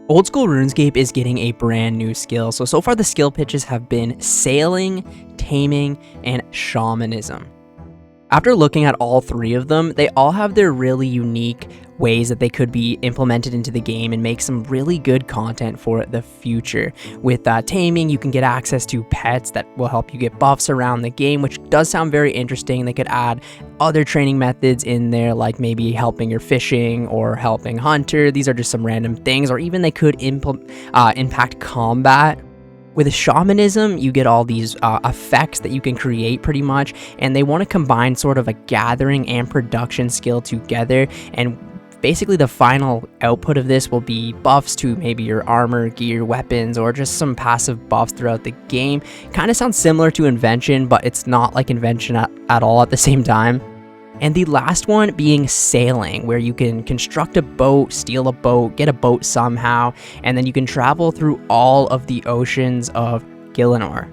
Old school RuneScape is getting a brand new skill. So far the skill pitches have been sailing, taming, and shamanism. After looking at all three of them, they all have their really unique ways that they could be implemented into the game and make some really good content for the future. With taming, you can get access to pets that will help you get buffs around the game, which does sound very interesting. They could add other training methods in there, like maybe helping your fishing or helping hunter. These are just some random things, or even they could impact combat. With shamanism, you get all these effects that you can create pretty much, and they want to combine sort of a gathering and production skill together, and basically the final output of this will be buffs to maybe your armor, gear, weapons, or just some passive buffs throughout the game. Kind of sounds similar to Invention, but it's not like Invention at all at the same time. And the last one being sailing, where you can construct a boat, steal a boat, get a boat somehow, and then you can travel through all of the oceans of Gielinor.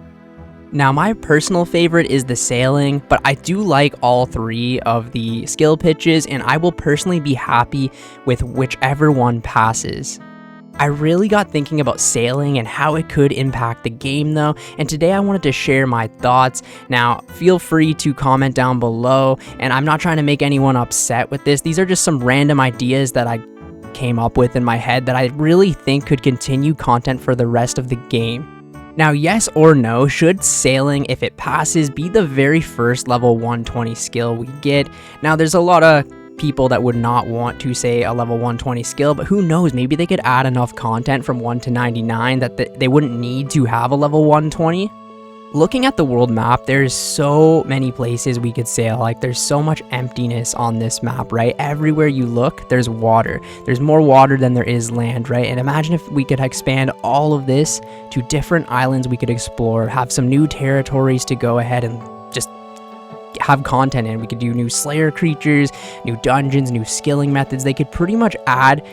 Now, my personal favorite is the sailing, but I do like all three of the skill pitches, and I will personally be happy with whichever one passes. I really got thinking about sailing and how it could impact the game though, and today I wanted to share my thoughts. Now, feel free to comment down below, and I'm not trying to make anyone upset with this. These are just some random ideas that I came up with in my head that I really think could continue content for the rest of the game. Now, yes or no, should sailing, if it passes, be the very first level 120 skill we get? Now, there's a lot of people that would not want to say a level 120 skill, but who knows, maybe they could add enough content from 1 to 99 that they wouldn't need to have a level 120. Looking at the world map, there's so many places we could sail. Like, there's so much emptiness on this map, right? Everywhere you look, there's water. There's more water than there is land, right? And imagine if we could expand all of this to different islands we could explore, have some new territories to go ahead and just have content in. We could do new Slayer creatures, new dungeons, new skilling methods. They could pretty much add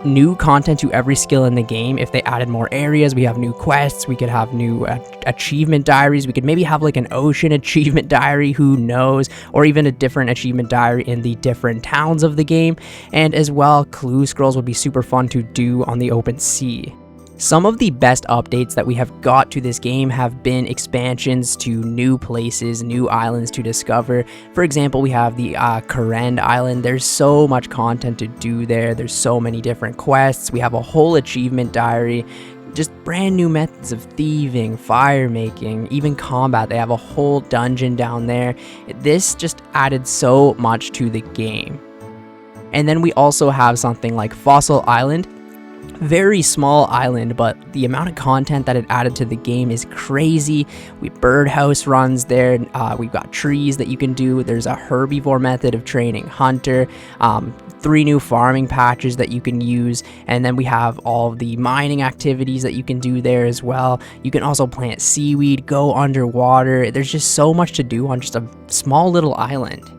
new content to every skill in the game. If they added more areas, we have new quests, we could have new achievement diaries, we could maybe have like an ocean achievement diary, who knows, or even a different achievement diary in the different towns of the game. And as well, clue scrolls would be super fun to do on the open sea. Some of the best updates that we have got to this game have been expansions to new places, new islands to discover. For example, we have the Karen Island. There's so much content to do there. There's so many different quests. We have a whole achievement diary, just brand new methods of thieving, fire making, even combat. They have a whole dungeon down there. This just added so much to the game. And then we also have something like Fossil Island. Very small island, but the amount of content that it added to the game is crazy. Birdhouse runs there. We've got trees that you can do. There's a herbivore method of training hunter. 3 new farming patches that you can use, and then we have all of the mining activities that you can do there as well. You can also plant seaweed, go underwater. There's just so much to do on just a small little island.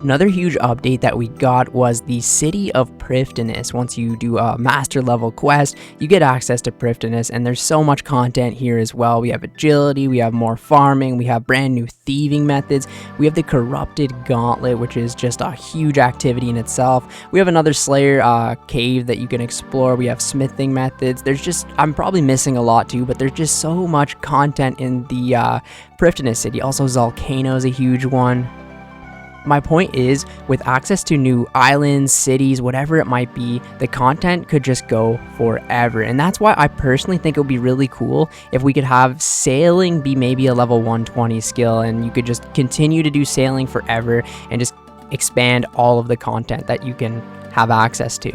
Another huge update that we got was the City of Prifddinas. Once you do a master level quest, you get access to Prifddinas, and there's so much content here as well. We have agility, we have more farming, we have brand new thieving methods, we have the Corrupted Gauntlet, which is just a huge activity in itself. We have another Slayer cave that you can explore. We have smithing methods. There's just, I'm probably missing a lot too, but there's just so much content in the Prifddinas city. Also, Zalcano is a huge one. My point is, with access to new islands, cities, whatever it might be, the content could just go forever. And that's why I personally think it would be really cool if we could have sailing be maybe a level 120 skill, and you could just continue to do sailing forever and just expand all of the content that you can have access to.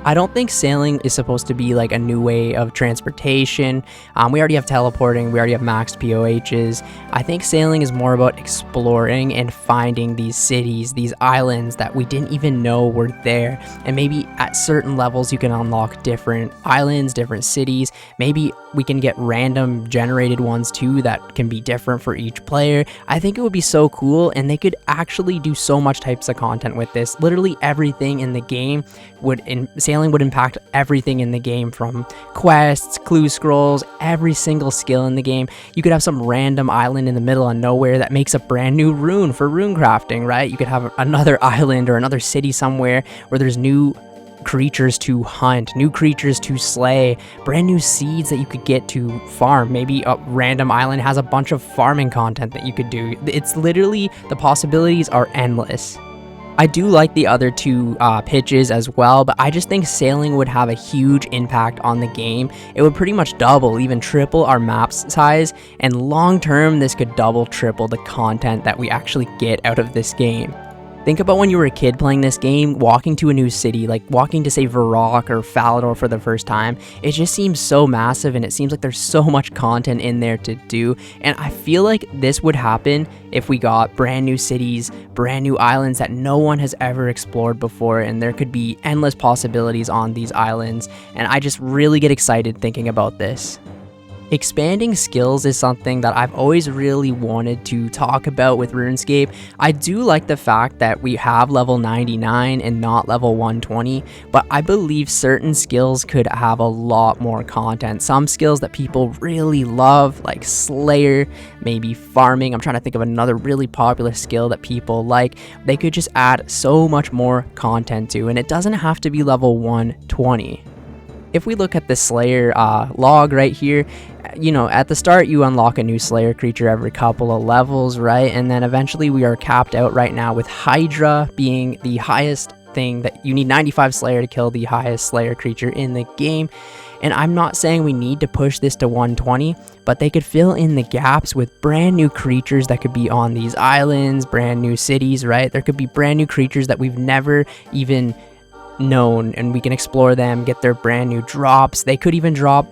I don't think sailing is supposed to be like a new way of transportation. We already have teleporting, we already have maxed POHs. I think sailing is more about exploring and finding these cities, these islands that we didn't even know were there. And maybe at certain levels you can unlock different islands, different cities. Maybe we can get random generated ones too that can be different for each player. I think it would be so cool, and they could actually do so much types of content with this. Literally everything in the game sailing would impact everything in the game, from quests, clue scrolls, every single skill in the game. You could have some random island in the middle of nowhere that makes a brand new rune for rune crafting, right? You could have another island or another city somewhere where there's new creatures to hunt, new creatures to slay, brand new seeds that you could get to farm. Maybe a random island has a bunch of farming content that you could do. It's literally, the possibilities are endless. I do like the other two pitches as well, but I just think sailing would have a huge impact on the game. It would pretty much double, even triple our map size, and long term this could double, triple the content that we actually get out of this game. Think about when you were a kid playing this game, walking to a new city, like walking to say Varrock or Falador for the first time. It just seems so massive, and it seems like there's so much content in there to do. And I feel like this would happen if we got brand new cities, brand new islands that no one has ever explored before, and there could be endless possibilities on these islands. And I just really get excited thinking about this. Expanding skills is something that I've always really wanted to talk about with RuneScape. I do like the fact that we have level 99 and not level 120, but I believe certain skills could have a lot more content. Some skills that people really love, like Slayer, maybe farming. I'm trying to think of another really popular skill that people like. They could just add so much more content to, and it doesn't have to be level 120. If we look at the Slayer log right here, you know, at the start you unlock a new Slayer creature every couple of levels, right? And then eventually we are capped out right now with Hydra being the highest thing that you need 95 Slayer to kill the highest Slayer creature in the game. And I'm not saying we need to push this to 120, but they could fill in the gaps with brand new creatures that could be on these islands, brand new cities, right? There could be brand new creatures that we've never even known, and we can explore them, get their brand new drops. They could even drop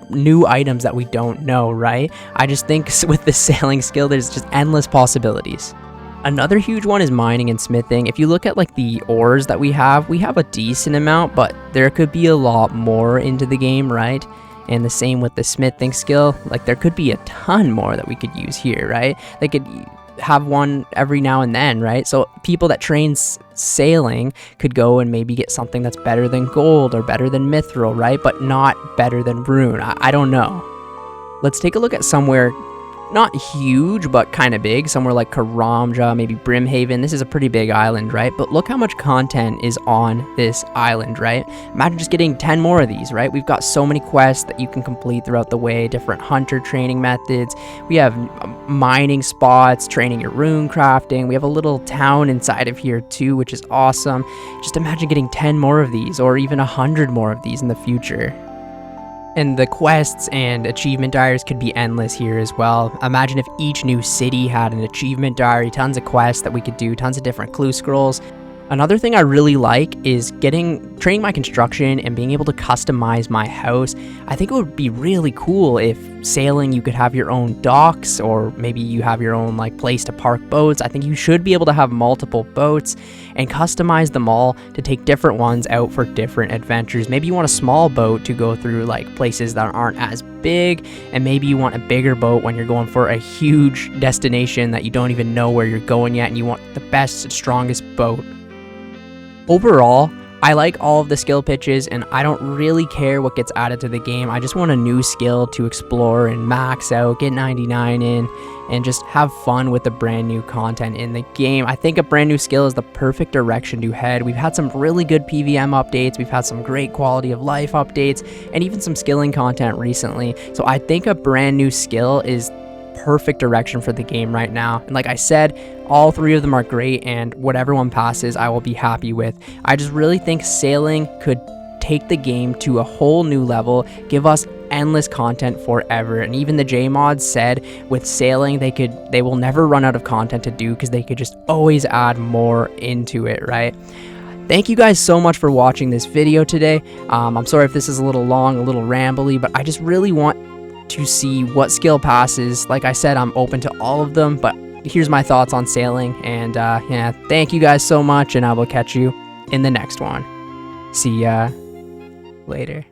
new items that we don't know, right? I just think with the sailing skill, there's just endless possibilities. Another huge one is mining and smithing. If you look at like the ores that we have a decent amount, but there could be a lot more into the game, right? And the same with the smithing skill, like there could be a ton more that we could use here, right? They could have one every now and then, right? So people that train sailing could go and maybe get something that's better than gold or better than mithril, right? But not better than rune. I don't know. Let's take a look at somewhere not huge, but kind of big. Somewhere like Karamja, maybe Brimhaven. This is a pretty big island, right? But look how much content is on this island, right? Imagine just getting 10 more of these, right? We've got so many quests that you can complete throughout the way, different hunter training methods. We have mining spots, training your rune crafting. We have a little town inside of here too, which is awesome. Just imagine getting 10 more of these, or even 100 more of these in the future. And the quests and achievement diaries could be endless here as well. Imagine if each new city had an achievement diary, tons of quests that we could do, tons of different clue scrolls. Another thing I really like is training my construction and being able to customize my house. I think it would be really cool if sailing you could have your own docks, or maybe you have your own like place to park boats. I think you should be able to have multiple boats and customize them all to take different ones out for different adventures. Maybe you want a small boat to go through like places that aren't as big, and maybe you want a bigger boat when you're going for a huge destination that you don't even know where you're going yet, and you want the best, strongest boat. Overall, I like all of the skill pitches, and I don't really care what gets added to the game. I just want a new skill to explore and max out, get 99 in, and just have fun with the brand new content in the game. I think a brand new skill is the perfect direction to head. We've had some really good PVM updates, we've had some great quality of life updates, and even some skilling content recently. So I think a brand new skill is perfect direction for the game right now. And like I said, all three of them are great, and whatever one passes I will be happy with. I just really think sailing could take the game to a whole new level, give us endless content forever. And even the JMods said with sailing they will never run out of content to do, because they could just always add more into it, right? Thank you guys so much for watching this video today. I'm sorry if this is a little long, a little rambly, but I just really want to see what skill passes. Like I said, I'm open to all of them, but here's my thoughts on sailing. And yeah, thank you guys so much, and I will catch you in the next one. See ya later.